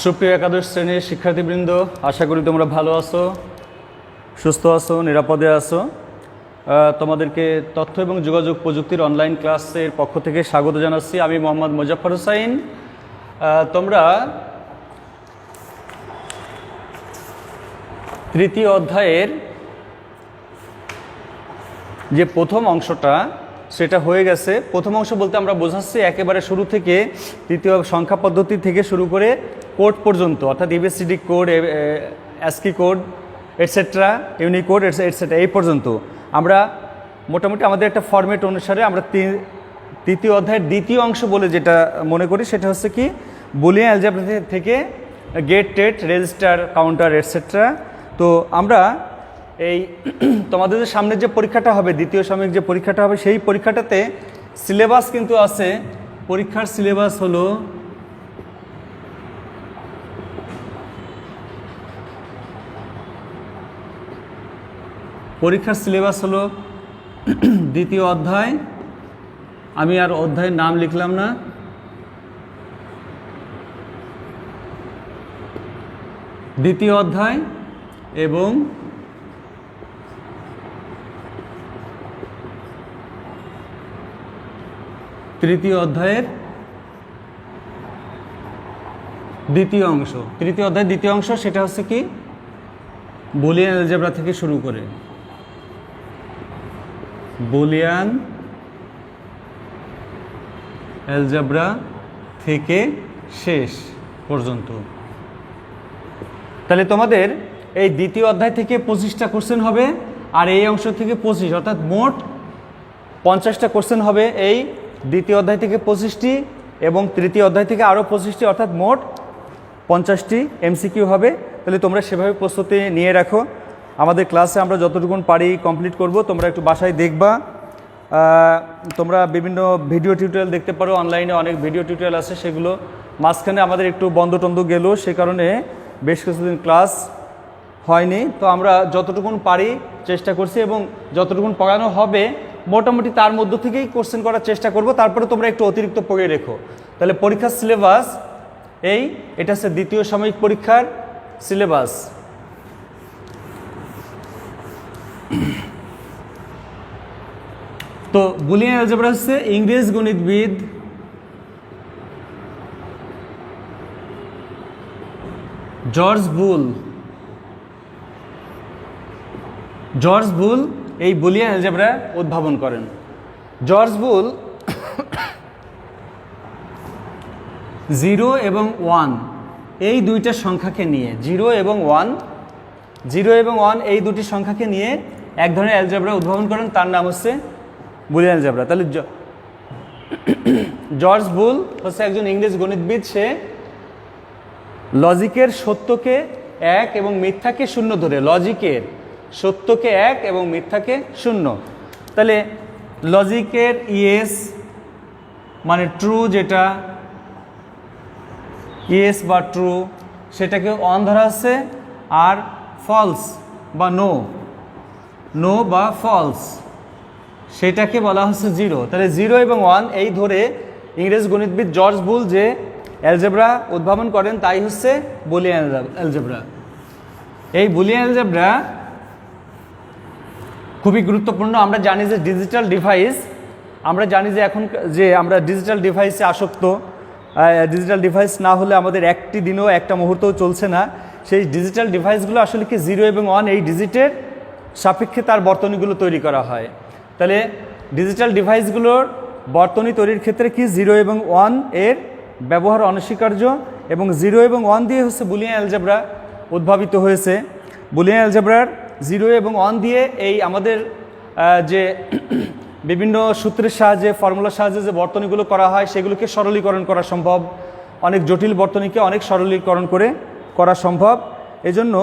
সুপ্রিয় একাদশ শ্রেণীর শিক্ষার্থীবৃন্দ, আশা করি তোমরা ভালো আছো, সুস্থ আছো, নিরাপদে আছো। তোমাদেরকে তথ্য এবং যোগাযোগ প্রযুক্তির অনলাইন ক্লাসের পক্ষ থেকে স্বাগত জানাচ্ছি। আমি মোহাম্মদ মোজাফফর হোসাইন। তোমরা তৃতীয় অধ্যায়ের যে প্রথম অংশটা সেটা হয়ে গেছে। প্রথম অংশ বলতে আমরা বোঝাচ্ছি একেবারে শুরু থেকে তৃতীয় সংখ্যা পদ্ধতি থেকে শুরু করে কোড পর্যন্ত, অর্থাৎ ABCD code, ASCII code, etcetera, Unicode, etcetera, এই পর্যন্ত আমরা মোটামুটি আমাদের একটা ফরম্যাট অনুসারে আমরা তৃতীয় অধ্যায়ের দ্বিতীয় অংশ বলে যেটা মনে করি সেটা হচ্ছে কি বুলিয়ান অ্যালজেব্রা থেকে গেট, টেট, রেজিস্টার, কাউন্টার, এটসেট্রা। তো আমরা এই তোমাদের যে সামনের যে পরীক্ষাটা হবে, দ্বিতীয় সাময়িক যে পরীক্ষাটা হবে, সেই পরীক্ষাটাতে সিলেবাস কিন্তু আছে। পরীক্ষার সিলেবাস হলো দ্বিতীয় অধ্যায়। আমি আর অধ্যায়ের নাম লিখলাম না, দ্বিতীয় অধ্যায় এবং তৃতীয় অধ্যায়ের দ্বিতীয় অংশ। তৃতীয় অধ্যায়ের দ্বিতীয় অংশ সেটা হচ্ছে কি বুলিয়ান অ্যালজেব্রা থেকে শুরু করে বুলিয়ান অ্যালজেব্রা থেকে শেষ পর্যন্ত। তাহলে তোমাদের এই দ্বিতীয় অধ্যায় থেকে 25টা কোশ্চেন হবে, আর এই অংশ থেকে 25, অর্থাৎ মোট 50টা কোশ্চেন হবে এই দ্বিতীয় অধ্যায় থেকে 25টি, এবং তৃতীয় অধ্যায় থেকে আরও 25টি, অর্থাৎ মোট 50টি এমসিকিউ হবে। তাহলে তোমরা সেভাবে প্রস্তুতি নিয়ে রাখো। আমাদের ক্লাসে আমরা যতটুকু পারি কমপ্লিট করব। তোমরা একটু বাসায় দেখবা। তোমরা বিভিন্ন ভিডিও টিউটোরিয়াল দেখতে পারো, অনলাইনে অনেক ভিডিও টিউটোরিয়াল আছে, সেগুলো মাঝখানে আমাদের একটু বন্ধ টন্ধ গেল, সে কারণে বেশ কিছুদিন ক্লাস হয়নি। তো আমরা যতটুকুন পারি চেষ্টা করছি, এবং যতটুকুন পড়ানো হবে মোটামুটি তার মধ্য থেকেই কোশ্চেন করার চেষ্টা করব। তারপরে তোমরা একটু অতিরিক্ত পড়ে রেখো। তাহলে পরীক্ষার সিলেবাস এটা হচ্ছে দ্বিতীয় সাময়িক পরীক্ষার সিলেবাস। তো বুলিয়ান অ্যালজেব্রা হচ্ছে ইংরেজ গণিতবিদ জর্জ বুল এই বুলিয়ান অ্যালজেব্রা উদ্ভাবন করেন। জর্জ বুল 0 এবং 1 এই দুইটা সংখ্যাকে নিয়ে, 0 এবং 1 এই দুটি সংখ্যাকে নিয়ে এক ধরনের অ্যালজেব্রা উদ্ভাবন করেন, তার নাম হচ্ছে বুলিয়ান অ্যালজেব্রা। তাহলে জর্জ বুল হচ্ছে একজন ইংরেজ গণিতবিদ। সে লজিকের সত্যকে 1 এবং মিথ্যাকে 0 ধরে, লজিকের সত্যকে 1 এবং মিথ্যাকে 0। তাহলে লজিকের ইয়েস মানে ট্রু, যেটা ইয়েস বা ট্রু সেটাকে 1 ধরা আছে, আর ফলস বা নো বা ফলস সেটাকে বলা হচ্ছে 0। তাহলে 0 এবং 1 এই ধরে ইংরেজ গণিতবিদ জর্জ বুল যে অ্যালজেব্রা উদ্ভাবন করেন তাই হচ্ছে বুলিয়ান অ্যালজেব্রা। এই বুলিয়ান অ্যালজেব্রা খুবই গুরুত্বপূর্ণ। আমরা জানি যে ডিজিটাল ডিভাইস, আমরা জানি যে এখন যে আমরা ডিজিটাল ডিভাইসে আসক্ত, ডিজিটাল ডিভাইস না হলে আমাদের একটি দিনও একটা মুহূর্তও চলছে না। সেই ডিজিটাল ডিভাইসগুলো আসলে কি 0 এবং 1 এই ডিজিটের সাপেক্ষে তার বর্তনীগুলো তৈরি করা হয়। তাহলে ডিজিটাল ডিভাইসগুলোর বর্তনী তৈরির ক্ষেত্রে কি 0 এবং 1 এর ব্যবহার অনস্বীকার্য, এবং 0 এবং 1 দিয়ে হচ্ছে বুলিয়ান অ্যালজেব্রা উদ্ভাবিত হয়েছে। বুলিয়ান অ্যালজেব্রার 0 এবং 1 দিয়ে এই আমাদের যে বিভিন্ন সূত্রের সাহায্যে, ফর্মুলার সাহায্যে যে বর্তনীগুলো করা হয় সেগুলোকে সরলীকরণ করা সম্ভব, অনেক জটিল বর্তনীকে অনেক সরলীকরণ করা সম্ভব। এজন্য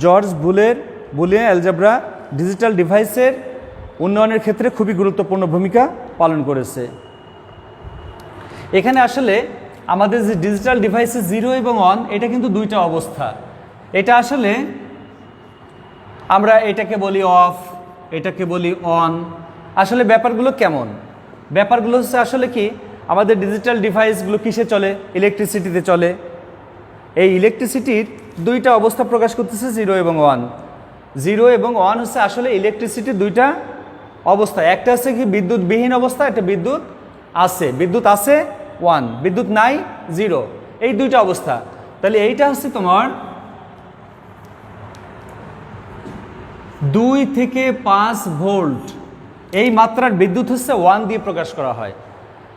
জর্জ বুলের বুলিয়ান অ্যালজেব্রা ডিজিটাল ডিভাইসের উন্নয়নের ক্ষেত্রে খুবই গুরুত্বপূর্ণ ভূমিকা পালন করেছে। এখানে আসলে আমাদের যে ডিজিটাল ডিভাইসে 0 এবং 1 এটা কিন্তু দুইটা অবস্থা। এটা আসলে আমরা এটাকে বলি অফ, এটাকে বলি অন। আসলে ব্যাপারগুলো কেমন? ব্যাপারগুলো হচ্ছে আসলে কি আমাদের ডিজিটাল ডিভাইসগুলো কিসে চলে? ইলেকট্রিসিটিতে চলে। এই ইলেকট্রিসিটির দুইটা অবস্থা প্রকাশ করতেছে 0 এবং 1। 0 এবং 1 হচ্ছে আসলে ইলেকট্রিসিটির দুইটা অবস্থা, একটা হচ্ছে কি বিদ্যুৎবিহীন অবস্থা, একটা বিদ্যুৎ আছে। বিদ্যুৎ আছে 1, বিদ্যুৎ নাই 0, এই দুইটা অবস্থা। তাহলে এইটা হচ্ছে তোমার 2 থেকে 5 ভোল্ট, এই মাত্রার বিদ্যুৎ হচ্ছে 1 দিয়ে প্রকাশ করা হয়।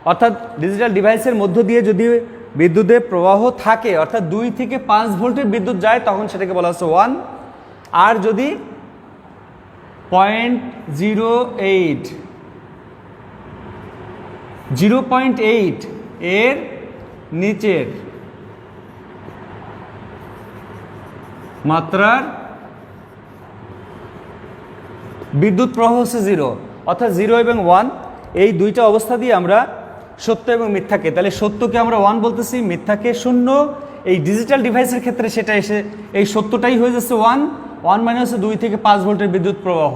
অর্থাৎ ডিজিটাল ডিভাইসের মধ্য দিয়ে যদি বিদ্যুতের প্রবাহ থাকে, অর্থাৎ 2 থেকে 5 ভোল্টের বিদ্যুৎ যায়, তখন সেটাকে বলা হচ্ছে 1। আর যদি 0.8 এর নিচের মাত্রার বিদ্যুৎ প্রবাহ হচ্ছে 0, অর্থাৎ 0 এবং 1 এই দুইটা অবস্থা দিয়ে আমরা সত্য এবং মিথ্যাকে, তাহলে সত্যকে আমরা 1 বলতেছি, মিথ্যাকে 0। এই ডিজিটাল ডিভাইসের ক্ষেত্রে সেটা এসে এই সত্যটাই হয়ে যাচ্ছে 1 মানে হচ্ছে 2 থেকে 5 ভোল্টের বিদ্যুৎ প্রবাহ।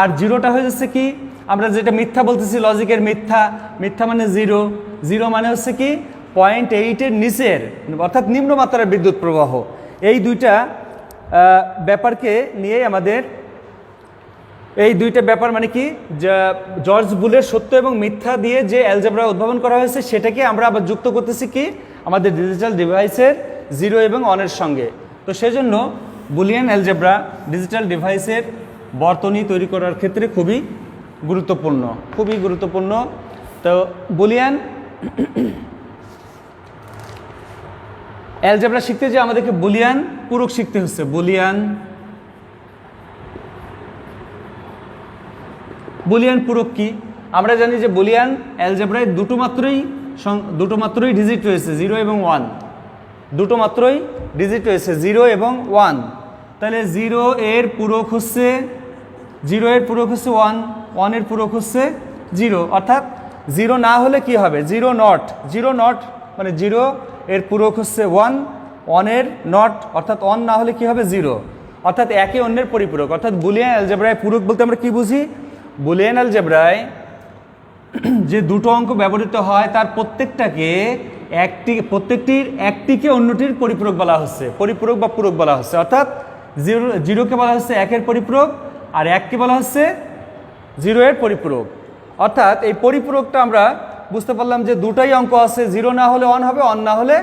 আর 0টা হয়ে যাচ্ছে কি, আমরা যেটা মিথ্যা বলতেছি লজিকের মিথ্যা মানে 0 মানে হচ্ছে কি 0.8 এর নিচের, অর্থাৎ নিম্নমাত্রার বিদ্যুৎ প্রবাহ। এই দুইটা ব্যাপারকে নিয়ে আমাদের এই দুইটা ব্যাপার মানে কি, জর্জ বুলের সত্য এবং মিথ্যা দিয়ে যে অ্যালজেব্রা উদ্ভাবন করা হয়েছে সেটাকে আমরা আবার যুক্ত করতেছি কি আমাদের ডিজিটাল ডিভাইসের 0 এবং 1 এর সঙ্গে। তো সেজন্য বুলিয়ান অ্যালজেব্রা ডিজিটাল ডিভাইসের বর্তনী তৈরি করার ক্ষেত্রে খুবই গুরুত্বপূর্ণ। তো বুলিয়ান অ্যালজেব্রা শিখতে যে আমাদেরকে বুলিয়ান পূরক শিখতে হচ্ছে। বুলিয়ান পূরক কি? আমরা জানি যে বুলিয়ান অ্যালজেব্রায় দুটো মাত্রই ডিজিট রয়েছে, 0 এবং 1, দুটো মাত্রই ডিজিট রয়েছে 0 এবং 1। তাহলে 0 এর পূরক হচ্ছে 1 এর পূরক হচ্ছে 0, অর্থাৎ 0 না হলে কি হবে, 0 নট মানে 0 এর পূরক হচ্ছে 1 এর নট, অর্থাৎ 1 না হলে কি হবে 0, অর্থাৎ একে অন্যের পরিপূরক। অর্থাৎ বুলিয়ান অ্যালজেব্রায় পূরক বলতে আমরা কি বুঝি, বুলিয়ান অ্যালজেব্রায় যে দুটো অঙ্ক ব্যবহৃত হয় তার প্রত্যেকটির একটিকে অন্যটির পরিপূরক বলা হচ্ছে, পরিপূরক বা পূরক বলা হচ্ছে। অর্থাৎ 0কে বলা হচ্ছে 1 পরিপূরক, আর 1কে বলা হচ্ছে 0 এর পরিপূরক। অর্থাৎ এই পরিপূরকটা আমরা বুঝতে পারলাম যে দুটাই অঙ্ক আছে, 0 না হলে 1 হবে, 1 না হলে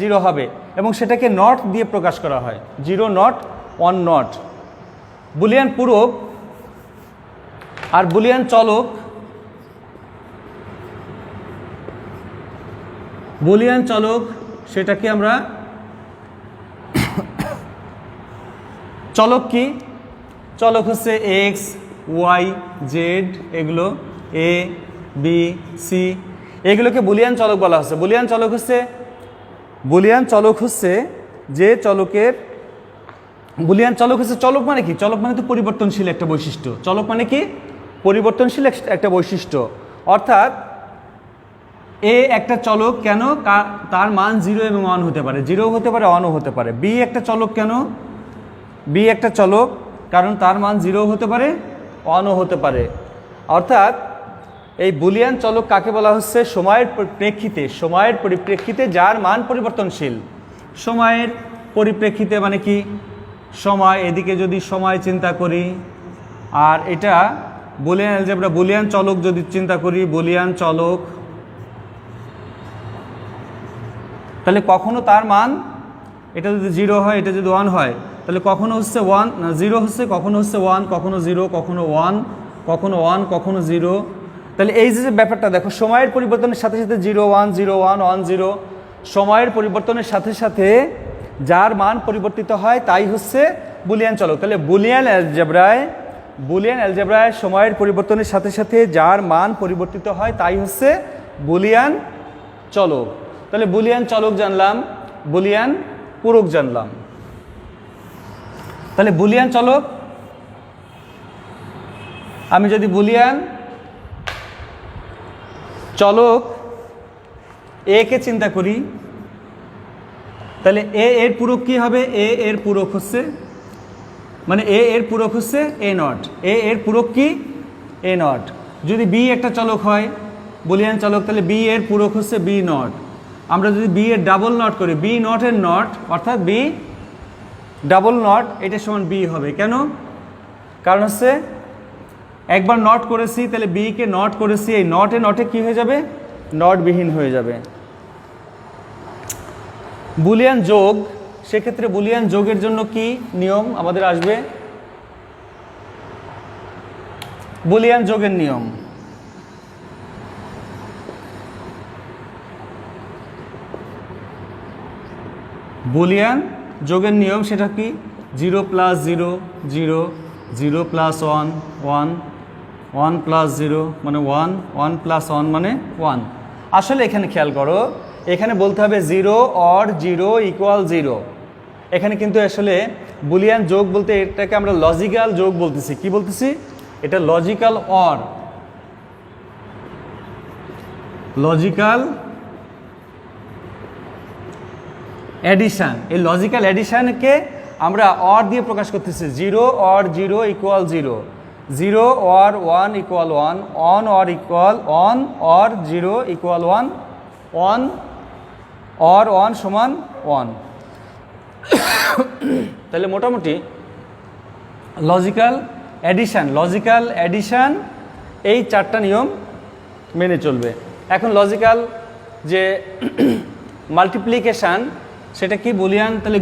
0 হবে, এবং সেটাকে নট দিয়ে প্রকাশ করা হয়, 0 নট 1 নট। বুলিয়ান পূরক আর বুলিয়ান চলক, সেটাকে আমরা চলক কি, চলক হচ্ছে x, y, z, এগুলো a, b, c, এগুলোকে বুলিয়ান চলক বলা হচ্ছে। বুলিয়ান চলক হচ্ছে যে চলকের, বুলিয়ান চলক হচ্ছে, চলক মানে কি, চলক মানে তো পরিবর্তনশীল একটা বৈশিষ্ট্য। চলক মানে কি, পরিবর্তনশীল একটা বৈশিষ্ট্য। অর্থাৎ এ একটা চলক কেন, তার মান 0 এবং 1 হতে পারে, 0 হতে পারে 1ও হতে পারে। বি একটা চলক কেন, বি একটা চলক কারণ তার মান 0 হতে পারে 1ও হতে পারে। অর্থাৎ এই বুলিয়ান চলক কাকে বলা হচ্ছে, সময়ের পরিপ্রেক্ষিতে যার মান পরিবর্তনশীল। সময়ের পরিপ্রেক্ষিতে মানে কি, সময়, এদিকে যদি সময় চিন্তা করি, আর এটা বুলিয়ান অ্যালজেব্রা, বুলিয়ান চলক যদি চিন্তা করি, বুলিয়ান চলক, তাহলে কখনো তার মান, এটা যদি 0 হয়, এটা যদি 1 হয়, তাহলে কখনো হচ্ছে 0 হচ্ছে, কখনো হচ্ছে 1, কখনো 0, কখনো 1, কখনো 1, কখনো 0। তাহলে এই যে ব্যাপারটা দেখো, সময়ের পরিবর্তনের সাথে সাথে 0 1 0 1 1 0, সময়ের পরিবর্তনের সাথে সাথে যার মান পরিবর্তিত হয় তাই হচ্ছে বুলিয়ান চলক। তাহলে বুলিয়ান অ্যালজেব্রায় সময়ের পরিবর্তনের সাথে সাথে যার মান পরিবর্তিত হয় তাই হচ্ছে বুলিয়ান চলক। তাহলে বুলিয়ান চলক জানলাম, বুলিয়ান পূরক জানলাম। তাহলে বুলিয়ান চলক, আমি যদি বুলিয়ান চলক এ কে চিন্তা করি, তাহলে এ এর পূরক কি হবে, এ এর পূরক হচ্ছে, মানে এ এর পূরক হচ্ছে এ নট, এ এর পূরক কি এ নট। যদি বি একটা চলক হয় বুলিয়ান চলক, তাহলে বি এর পূরক হচ্ছে বি নট। আমরা যদি বি এর ডাবল নট করি, বি নট এর নট অর্থাৎ বি ডাবল নট, এটা সমান বি হবে। কেন? কারণ হচ্ছে একবার নট করেছি, তাহলে বি কে নট করেছি, এই নটে নটে কি হয়ে যাবে? নটবিহীন হয়ে যাবে। বুলিয়ান যোগ, সেক্ষেত্রে বুলিয়ান যোগের জন্য কি নিয়ম আমাদের আসবে? বুলিয়ান যোগের নিয়ম, বুলিয়ান যোগের নিয়ম সেটা কি? 0 + 0 0, 0 + 1 1, 1 + 0 মানে 1, 1 + 1 মানে 1। আসলে এখানে খেয়াল করো, এখানে বলতে হবে 0 or 0 = 0। এখানে কিন্তু আসলে বুলিয়ান যোগ বলতে এটাকে আমরা লজিক্যাল যোগ বলতেছি। কি বলতেছি? এটা লজিক্যাল অর, লজিক্যাল এডিশন। এই লজিক্যাল এডিশনকে আমরা অর দিয়ে প্রকাশ করতেছি। 0 or 0 = 0, 0 or 1 = 1, 1 or 0 = 1, 1 or 1 সমান 1। তাহলে মোটামুটি লজিক্যাল এডিশন এই চারটা নিয়ম মেনে চলবে। এখন লজিক্যাল যে মাল্টিপ্লিকেশান সেটা কি? বুলিয়ান তাহলে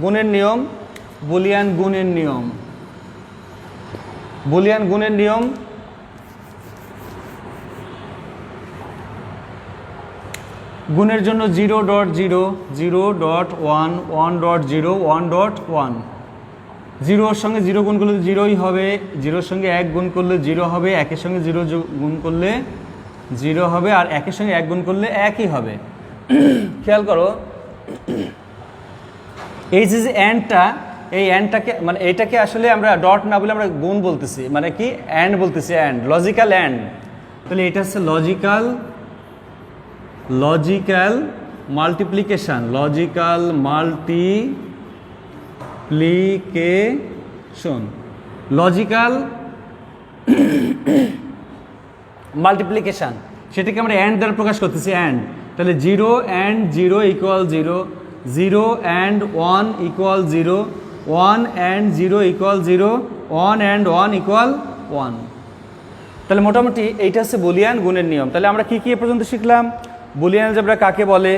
গুণের নিয়ম, বুলিয়ান গুণের নিয়ম, বুলিয়ান গুণের নিয়ম। গুণের জন্য 0.0, 0.1, 1.0, 1.1। 0-এর সঙ্গে 0 গুণ করলে 0ই হবে, 0-এর সঙ্গে 1 গুণ করলে 0 হবে, 1-এর সঙ্গে 0 গুণ করলে 0 হবে, আর 1-এর সঙ্গে 1 গুণ করলে 1ই হবে। খেয়াল করো, এই যে অ্যান্ডটা, এই অ্যান্ডটাকে মানে এইটাকে আসলে আমরা ডট না বলে আমরা গুণ বলতেছি, মানে কি অ্যান্ড বলতেছি, অ্যান্ড, লজিক্যাল অ্যান্ড। তাহলে এটা হচ্ছে logical multiplication, logical multiplication, logical multiplication, সেটাকে আমরা অ্যান্ড দ্বারা প্রকাশ করতেছি, অ্যান্ড। তাহলে 0 and 0 = 0, 0 and 1 = 0, 1 and 0 = 0, 1 and 1 = 1। তাহলে মোটামুটি এইটা হচ্ছে বুলিয়ান গুণের নিয়ম। তাহলে আমরা কি এ পর্যন্ত শিখলাম? বুলিয়ান অ্যালজেব্রা কাকে বলে,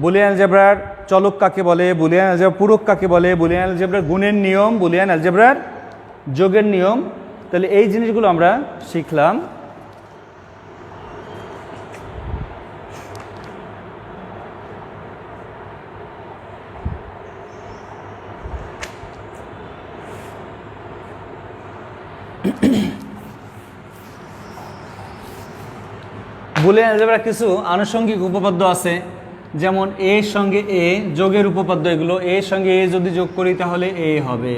বুলিয়ান অ্যালজেব্রার চলক কাকে বলে, বুলিয়ান অ্যালজেব্রা পূরক কাকে বলে, বুলিয়ান অ্যালজেব্রার গুণের নিয়ম, বুলিয়ান অ্যালজেব্রার যোগের নিয়ম। তাহলে এই জিনিসগুলো আমরা শিখলাম। বুলিয়ান অ্যালজেব্রার কিছু আনুষঙ্গিক উপপাদ্য আছে, যেমন এ সঙ্গে এ যোগের উপপাদ্য। এগুলো এ সঙ্গে এ যদি যোগ করি তাহলে এ হবে,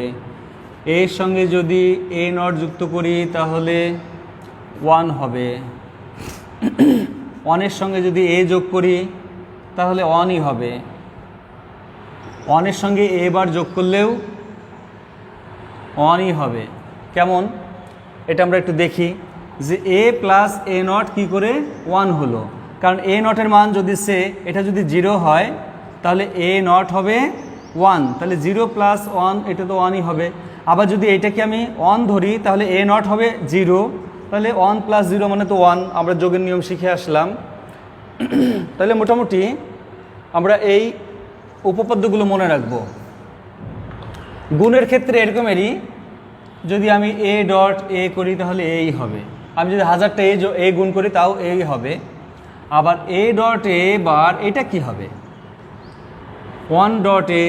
এর সঙ্গে যদি এ নট যুক্ত করি তাহলে 1 হবে, 1-এর সঙ্গে যদি এ যোগ করি তাহলে 1ই হবে, 1-এর সঙ্গে এ বার যোগ করলেও 1ই হবে। কেমন? এটা আমরা একটু দেখি যে a + a0 কী করে 1 হলো। কারণ a0-এর মান যদি এটা যদি 0 হয় তাহলে a0 হবে 1, তাহলে 0 + 1 এটা তো 1ই হবে। আবার যদি এটাকে আমি 1 ধরি তাহলে a0 হবে 0, তাহলে 1 + 0 মানে তো 1। আমরা যোগের নিয়ম শিখে আসলাম। তাহলে মোটামুটি আমরা এই উপপাদ্যগুলো মনে রাখব। গুণের ক্ষেত্রে এরকমেরই, যদি আমি a.a করি তাহলে এই হবে, আমি যদি 1000টা a গুণ করি তাও এই হবে। আবার a.a বার এটা কি হবে 1.a,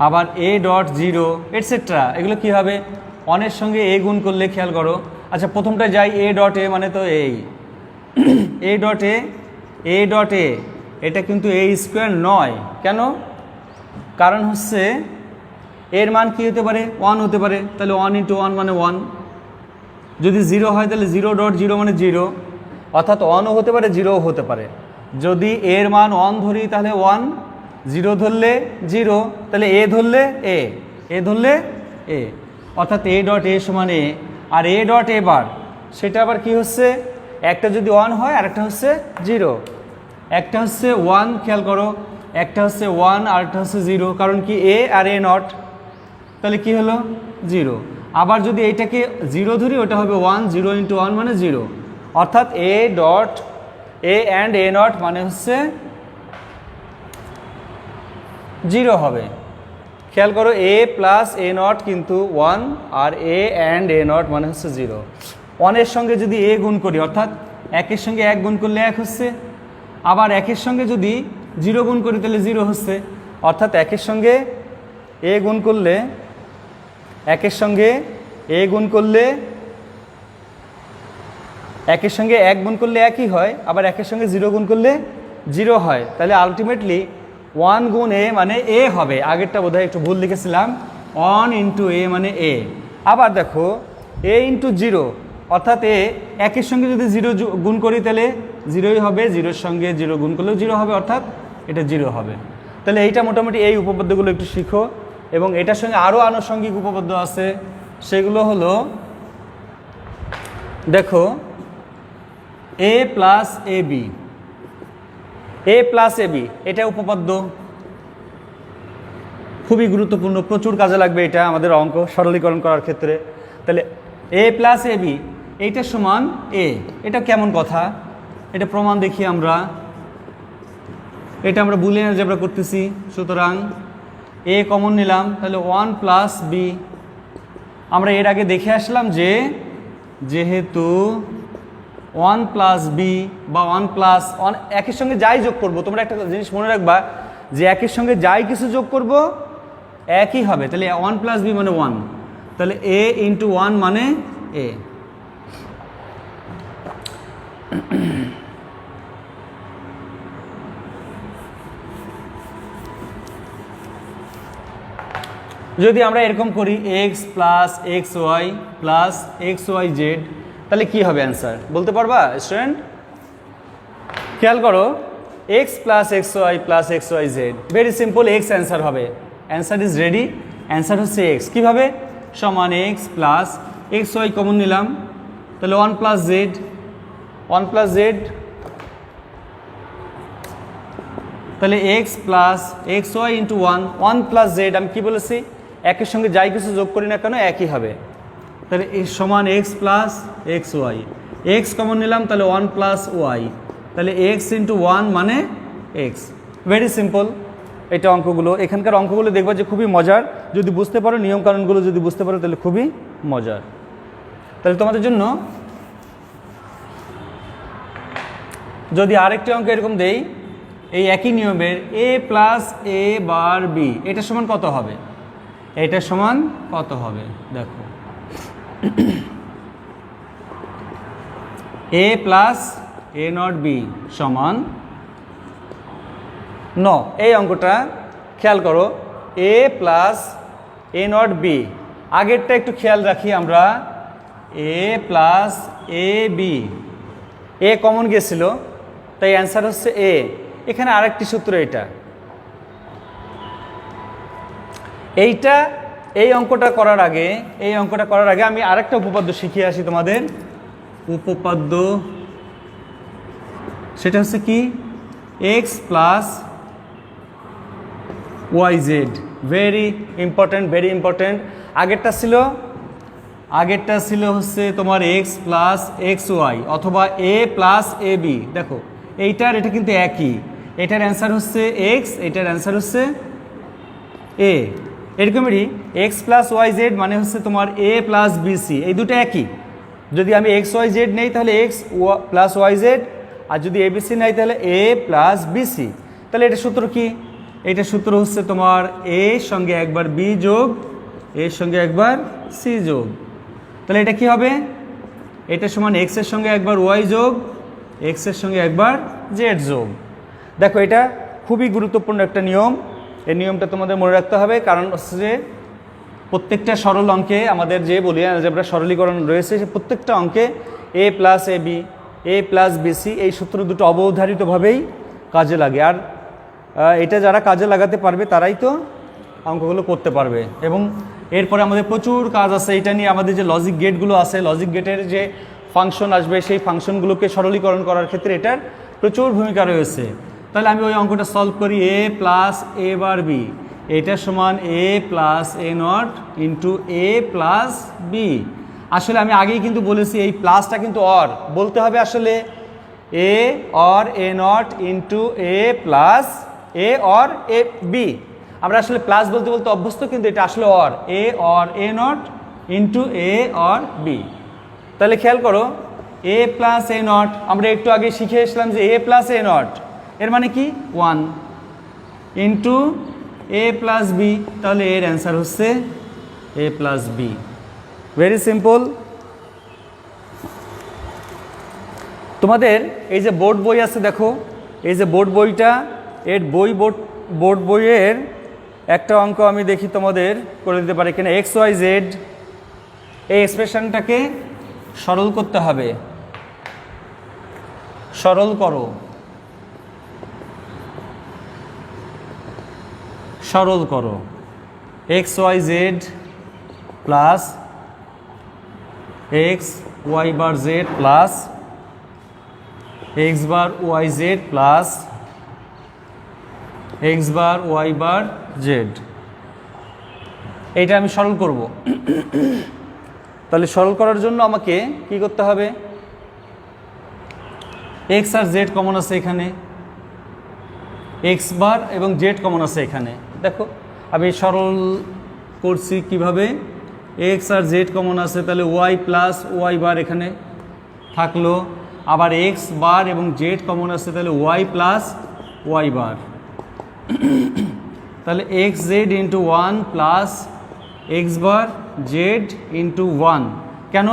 আবার a.0 এটসেট্রা, এগুলো কি হবে 1-এর সঙ্গে a গুণ করলে। খেয়াল করো, আচ্ছা প্রথমটা যাই a.a মানে তো এই a.a এটা কিন্তু a² নয়। কেন? কারণ হচ্ছে এর মান কি হতে পারে 1 হতে পারে, তাহলে 1 × 1 মানে 1। যদি 0 হয় তাহলে 0.0 মানে 0, অর্থাৎ 1ও হতে পারে 0ও হতে পারে। যদি এর মান 1 ধরি তাহলে 1, 0 ধরলে 0, তাহলে a ধরলে a ধরলে a, অর্থাৎ a.a সমান a। আর a.a বার সেটা আবার কি হচ্ছে, একটা যদি 1 হয় আর একটা হচ্ছে 0, একটা হচ্ছে 1, খেয়াল করো, একটা হচ্ছে 1 আর একটা হচ্ছে 0, কারণ কি এ আর এ নট, তাহলে কি হলো 0। আবার যদি এইটাকে 0 ধরি ওটা হবে 1, 0 ইন্টু 1 মানে 0, অর্থাৎ A dot A and a not মানে হচ্ছে 0 হবে। খেয়াল করো এ প্লাস এ নট কিন্তু 1 আর এ অ্যান্ড এ নট মানে হচ্ছে 0। 1 এর সঙ্গে যদি এ গুণ করি অর্থাৎ 1 এর সঙ্গে 1 গুণ করলে 1 হচ্ছে, আবার 1 এর সঙ্গে যদি 0 গুণ করি তাহলে 0 হচ্ছে, অর্থাৎ 1 এর সঙ্গে এ গুণ করলে 1 এর সঙ্গে এ গুণ করলে 1 এর সঙ্গে 1 গুণ করলে 1ই হয়, আবার 1 এর সঙ্গে 0 গুণ করলে 0 হয়, তাহলে আলটিমেটলি 1 গুণ এ মানে এ হবে। আগেরটা বোধহয় একটু ভুল লিখেছিলাম, 1 ইন্টু এ মানে এ। আবার দেখো এ ইন্টু 0, অর্থাৎ এ 1 এর সঙ্গে যদি 0 গুণ করি তাহলে 0ই হবে, 0 এর সঙ্গে 0 গুণ করলেও 0 হবে, অর্থাৎ এটা 0 হবে। তাহলে এইটা মোটামুটি এই উপপাদ্যগুলো একটু শিখো, এবং এটার সঙ্গে আরও আনুষঙ্গিক উপপাদ্য আছে, সেগুলো হলো দেখো এ plus A B, A plus A B এটা উপপাদ্য খুবই গুরুত্বপূর্ণ, প্রচুর কাজে লাগবে এটা আমাদের অঙ্ক সরলীকরণ করার ক্ষেত্রে। তাহলে এ প্লাস এ বি এইটা সমান এ, এটা কেমন কথা, এটা প্রমাণ দেখি আমরা। এটা আমরা বুলিয়ান অলজেব্রা করতেছি, সুতরাং এ কমন নিলাম, তাহলে 1 প্লাস বি। আমরা এর আগে দেখে আসলাম যে যেহেতু 1 প্লাস বি বা 1 প্লাস 1 একের সঙ্গে যাই যোগ করব, তোমরা একটা জিনিস মনে রাখবা যে একের সঙ্গে যাই কিছু যোগ করব একই হবে। তাহলে 1 প্লাস বি মানে 1, তাহলে এ ইন্টু 1 মানে এ। যদি আমরা এরকম করি X plus X Y plus X Y Z, তাহলে কী হবে অ্যান্সার বলতে পারবা স্টুডেন্ট? খেয়াল করো X plus X Y plus X Y Z, very simple, X answer হবে। অ্যান্সার ইজ রেডি, অ্যান্সার হচ্ছে এক্স। কীভাবে? সমান X plus X Y common নিলাম, তাহলে 1 প্লাস জেড, 1 প্লাস জেড, তাহলে X plus X Y into 1 plus Z. আমি কী বলেছি? একের সঙ্গে যাই কিছু যোগ করি না কেন একই হবে, তাহলে সমান X plus X Y, X common নিলাম তাহলে 1 প্লাস ওয়াই, তাহলে এক্স ইন্টু 1 মানে এক্স। ভেরি সিম্পল এটা অঙ্কগুলো। এখানকার অঙ্কগুলো দেখবা যে খুবই মজার, যদি বুঝতে পারো নিয়মকানুনগুলো যদি বুঝতে পারো তাহলে খুবই মজার। তাহলে তোমাদের জন্য যদি আরেকটি অঙ্ক এরকম দেই এই একই নিয়মের এ প্লাস এ বার বি, এটা সমান কত হবে? এটা সমান কত হবে দেখো, এ প্লাস এ নট বি সমান 9। এই অঙ্কটা খেয়াল করো, এ প্লাস এ নট বি, আগেরটা একটু খেয়াল রাখি আমরা, এ plus A B, a common গেছিল তাই অ্যান্সার হচ্ছে এ। এখানে আরেকটি সূত্র, এই অঙ্কটা করার আগে আমি আরেকটা উপপাদ্য শিখিয়ে আসি তোমাদের। উপপাদ্য সেটা হচ্ছে কি, x plus y Z, very important. আগেরটা ছিল হচ্ছে তোমার এক্স প্লাস এক্স ওয়াই অথবা এ প্লাস এ বি। দেখো এটা কিন্তু একই, এটার অ্যান্সার হচ্ছে এক্স, এটার অ্যান্সার হচ্ছে এ। এরকমেরই এক্স প্লাস ওয়াই জেড মানে হচ্ছে তোমার এ প্লাস বিসি, এই দুটো একই। যদি আমি এক্স ওয়াই জেড নেই তাহলে এক্স প্লাস ওয়াই জেড, আর যদি এ বিসি নেই তাহলে এ প্লাস বিসি। তাহলে এটা সূত্র কি? এটা সূত্র হচ্ছে তোমার এ সঙ্গে একবার বি যোগ এর সঙ্গে একবার সি যোগ। তাহলে এটা কি হবে? এটা সমান এক্স এর সঙ্গে একবার ওয়াই যোগ এক্স এর সঙ্গে একবার জেড যোগ। দেখো এটা খুবই গুরুত্বপূর্ণ একটা নিয়ম, এই নিয়মটা তোমাদের মনে রাখতে হবে, কারণ হচ্ছে যে প্রত্যেকটা সরল অঙ্কে আমাদের যে বুলিয়ান অলজেব্রা সরলীকরণ রয়েছে সে প্রত্যেকটা অঙ্কে এ plus A B, A plus BC এই সূত্র দুটো অবধারিতভাবেই কাজে লাগে। আর এটা যারা কাজে লাগাতে পারবে তারাই তো অঙ্কগুলো করতে পারবে। এবং এরপরে আমাদের প্রচুর কাজ আছে এটা নিয়ে, আমাদের যে লজিক গেটগুলো আছে, লজিক গেটের যে ফাংশন আসবে সেই ফাংশনগুলোকে সরলীকরণ করার ক্ষেত্রে এটার প্রচুর ভূমিকা রয়েছে। তাহলে আমি ওই অঙ্কটা সলভ করি, এ প্লাস এ বার বি, এটা সমান A plus A not into A plus B. আসলে আমি আগেই কিন্তু বলেছি এই প্লাসটা কিন্তু অর বলতে হবে, আসলে A or A not into A plus A or A B. আমরা আসলে প্লাস বলতে বলতে অভ্যস্ত, কিন্তু এটা আসলে or A not into A or B. তাহলে খেয়াল করো, এ প্লাস এ নট আমরা একটু আগে শিখে এসলাম যে এ প্লাস এ নট এর মানে কি 1 ইন্টু এ প্লাস বি, তাহলে এর অ্যান্সার হচ্ছে এ প্লাস বি। Very simple. তোমাদের এই যে বোর্ড বই আছে দেখো, এই যে বোর্ড বইটা, এর বোর্ড বইয়ের একটা অঙ্ক আমি দেখি তোমাদের করে দিতে পারি কিনা। এক্স ওয়াই জেড এই এক্সপ্রেশনটাকে সরল করতে হবে, সরল করো, সরল করো। X Y Z plus X Y bar Z plus X bar Y Z plus X bar Y bar Z, এইটা আমি সরল করব। তাহলে সরল করার জন্য আমাকে কি করতে হবে, এক্স আর জেড কমন আছে এখানে, এক্স বার এবং জেড কমন আছে এখানে। দেখো আমি সরল করছি কিভাবে, এক্স আর জেড কমন আছে, তাহলে ওয়াই প্লাস ওয়াই বার এখানে থাকলো, আবার এক্স বার এবং জেড কমন আছে, তাহলে ওয়াই প্লাস ওয়াই বার, তাহলে X Z into 1 plus X bar Z into 1। কেন?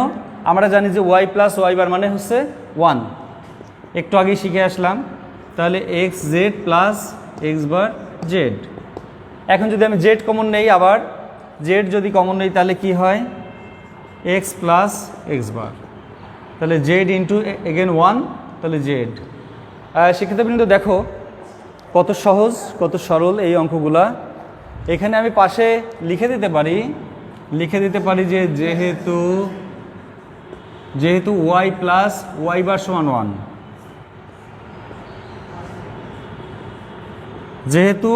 আমরা জানি যে ওয়াই প্লাস ওয়াই বার মানে হচ্ছে 1, একটু আগেই শিখে আসলাম। তাহলে X Z plus X bar Z. এখন যদি আমি জেড কমন নেই, আবার জেড যদি কমন নেই, তাহলে কি হয়, এক্স প্লাস এক্স বার, তাহলে জেড ইন্টু এগেন 1, তাহলে জেড। শিক্ষার্থীবৃন্দ দেখো কত সহজ, কত সরল এই অঙ্কগুলা। এখানে আমি পাশে লিখে দিতে পারি যে যেহেতু ওয়াই প্লাস ওয়াই বার সমান 1, যেহেতু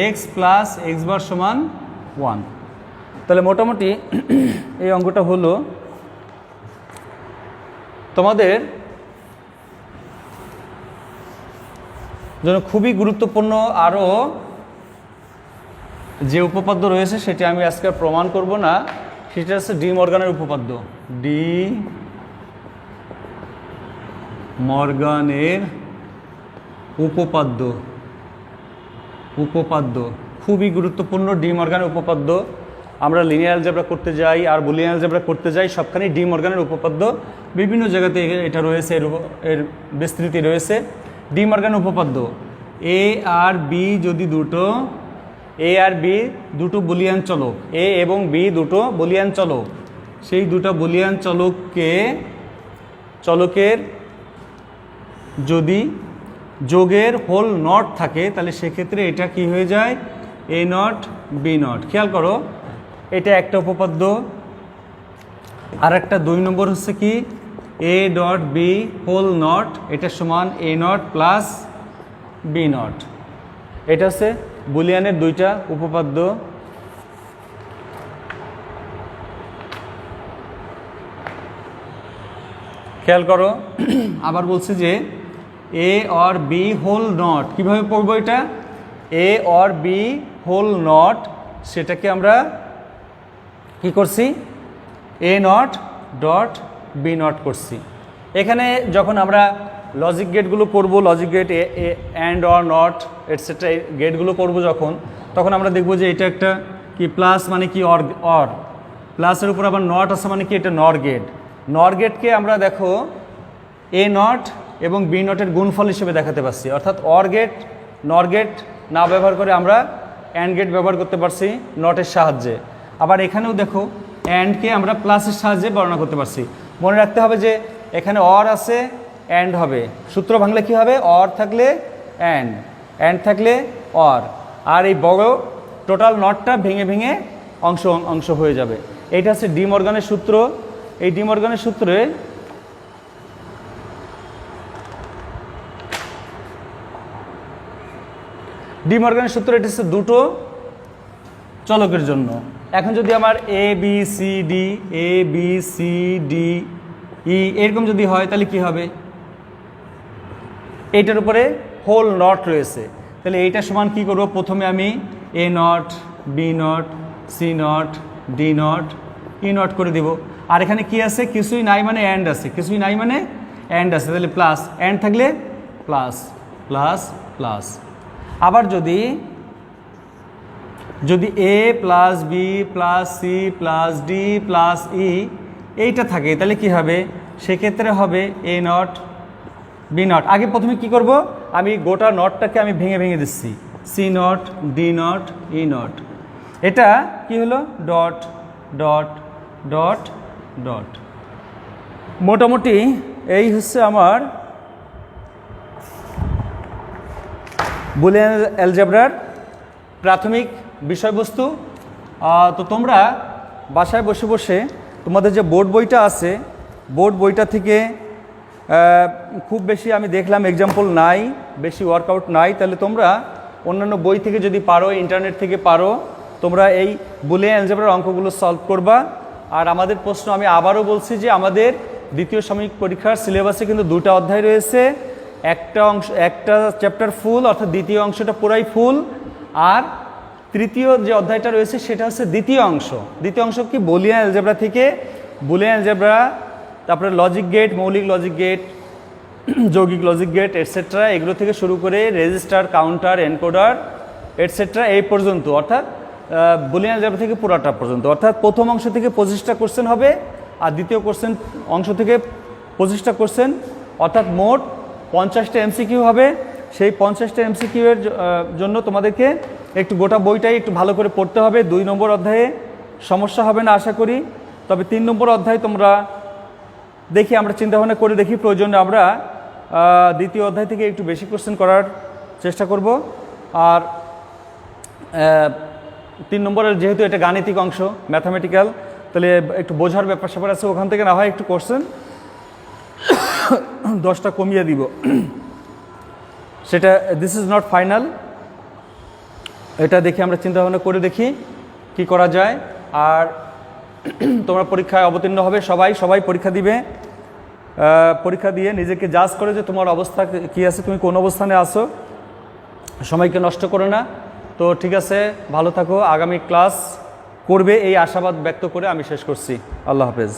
এক্স প্লাস এক্স বার সমান 1, তাহলে মোটামুটি এই অঙ্কটা হলো তোমাদের জন্য খুবই গুরুত্বপূর্ণ। আরও যে উপপাদ্য রয়েছে সেটা আমি আজকে প্রমাণ করব না, সেটা হচ্ছে ডি মর্গানের উপপাদ্য। ডি মর্গানের উপপাদ্য খুবই গুরুত্বপূর্ণ। ডি মর্গানের উপপাদ্য আমরা লিনিয়ার অ্যালজেব্রা করতে যাই আর বুলিয়ান অ্যালজেব্রা করতে যাই, সবখানেই ডি মর্গানের উপপাদ্য বিভিন্ন জায়গাতে এটা রয়েছে, এর বিস্তৃতি রয়েছে। ডি মর্গানের উপপাদ্য, এ আর বি যদি দুটো বুলিয়ান চলক, এ এবং বি দুটো বুলিয়ান চলক, সেই দুটো বুলিয়ান চলকের যদি যোগের হোল নট থাকে, তাহলে সেক্ষেত্রে এটা কি হয়ে যায়, এ নট বি নট। খেয়াল করো, এটা একটা উপপাদ্য। আর একটা 2 নম্বর হচ্ছে কি, A dot B whole not, এটা সমান A not plus B not. এটা হচ্ছে বুলিয়ানের দুইটা উপপাদ্য। খেয়াল করো, আবার বলছি যে A or B whole not, কীভাবে পড়বো এটা, A or B whole not, সেটাকে আমরা কি করছি, A not dot B not করছি। এখানে যখন আমরা লজিক গেটগুলো করব, logic gate and or not etcetera গেটগুলো করব যখন, তখন আমরা দেখব যে এটা একটা কি প্লাস মানে কি অর, প্লাসের উপর আবার নট আছে মানে কি এটা নর গেট। নর গেটকে আমরা দেখো এ নট এবং বি নটের গুণফল হিসেবে দেখাতে পারছি, অর্থাৎ অর গেট নর গেট না ব্যবহার করে আমরা অ্যান্ড গেট ব্যবহার করতে পারছি নটের সাহায্যে। আবার এখানেও দেখো অ্যান্ডকে আমরা প্লাসের সাহায্যে বর্ণনা করতে পারছি। মনে রাখতে হবে যে এখানে অর আছে, অ্যান্ড হবে, সূত্র ভাঙলে কি হবে, অর থাকলে অ্যান্ড থাকলে অর, আর এই বড় টোটাল নটটা ভেঙে ভেঙে অংশ হয়ে যাবে। এইটা হচ্ছে ডি মর্গানের সূত্র। এই ডি মর্গানের সূত্রে ডি মর্গানের সূত্র, এটা হচ্ছে দুটো চলকের জন্য। এখন যদি আমার A B C D E এরকম যদি হয় তাহলে কি হবে, এইটার উপরে হোল নট রয়েছে, তাহলে এইটা সমান কি করব, প্রথমে আমি A not, B not, C not, D not, E not করে দিব। আর এখানে কি আছে, কিছুই নাই মানে অ্যান্ড আছে, কিছুই নাই মানে অ্যান্ড আছে, তাহলে প্লাস, অ্যান্ড থাকলে প্লাস প্লাস প্লাস। আবার যদি A plus B plus C plus D plus E এইটা থাকে তাহলে কি হবে, সেক্ষেত্রে হবে এ নট, বি নট। আগে প্রথমে কি করব, আমি গোটা নটটাকে আমি ভেঙে ভেঙে দিচ্ছি, C not, D not, E not. এটা কি হলো, ডট ডট ডট ডট। মোটামুটি এই হচ্ছে আমার বুলিয়ান অ্যালজেব্রার প্রাথমিক বিষয়বস্তু। তো তোমরা বাসায় বসে বসে তোমাদের যে বোর্ড বইটা আছে, বোর্ড বইটা থেকে খুব বেশি আমি দেখলাম এক্সাম্পল নাই, বেশি ওয়ার্কআউট নাই, তাহলে তোমরা অন্যান্য বই থেকে যদি পারো, ইন্টারনেট থেকে পারো, তোমরা এই বুলিয়ান অ্যালজেব্রার অঙ্কগুলো সলভ করবা। আর আমাদের প্রশ্ন আমি আবারও বলছি যে আমাদের দ্বিতীয় সাময়িক পরীক্ষার সিলেবাসে কিন্তু দুটো অধ্যায় রয়েছে, একটা চ্যাপ্টার ফুল, অর্থাৎ দ্বিতীয় অংশটা পুরাই ফুল, আর তৃতীয় যে অধ্যায়টা রয়েছে সেটা হচ্ছে দ্বিতীয় অংশ। দ্বিতীয় অংশ কি, বুলিয়ান অ্যালজেব্রা থেকে বুলিয়ান অ্যালজেব্রা, তারপরে লজিক গেট, মৌলিক লজিক গেট, যৌগিক লজিক গেট এটসেট্রা, এগুলো থেকে শুরু করে রেজিস্টার, কাউন্টার, এনকোডার এটসেট্রা এই পর্যন্ত, অর্থাৎ বুলিয়ান অ্যালজেব্রা থেকে পুরাটা পর্যন্ত। অর্থাৎ প্রথম অংশ থেকে 25টা কোশ্চেন হবে, আর দ্বিতীয় অংশ থেকে 25টা কোশ্চেন, অর্থাৎ মোট 50টা এমসিকিউ হবে। সেই 50টা এমসিকিউ এর জন্য তোমাদেরকে একটু গোটা বইটাই একটু ভালো করে পড়তে হবে। 2 নম্বর অধ্যায়ে সমস্যা হবে না আশা করি, তবে 3 নম্বর অধ্যায় তোমরা দেখি, আমরা চিন্তাভাবনা করে দেখি, প্রয়োজনে আমরা দ্বিতীয় অধ্যায় থেকে একটু বেশি কোশ্চেন করার চেষ্টা করব। আর 3 নম্বরের যেহেতু এটা গাণিতিক অংশ, ম্যাথামেটিক্যাল, তাহলে একটু বোঝার ব্যাপার স্যাপার আছে, ওখান থেকে না হয় একটু কোশ্চেন 10টা কমিয়ে দিব। সেটা দিস ইজ নট ফাইনাল, এটা দেখি আমরা চিন্তাভাবনা করে দেখি কি করা যায়। আর তোমরা পরীক্ষায় অবতীর্ণ হবে, সবাই পরীক্ষা দিবে, পরীক্ষা দিয়ে নিজেকে জাজ করে যে তোমার অবস্থা কী আছে, তুমি কোন অবস্থানে আসো, সময়কে নষ্ট করো না। তো ঠিক আছে, ভালো থাকো, আগামী ক্লাস করবে এই আশাবাদ ব্যক্ত করে আমি শেষ করছি। আল্লাহ হাফেজ।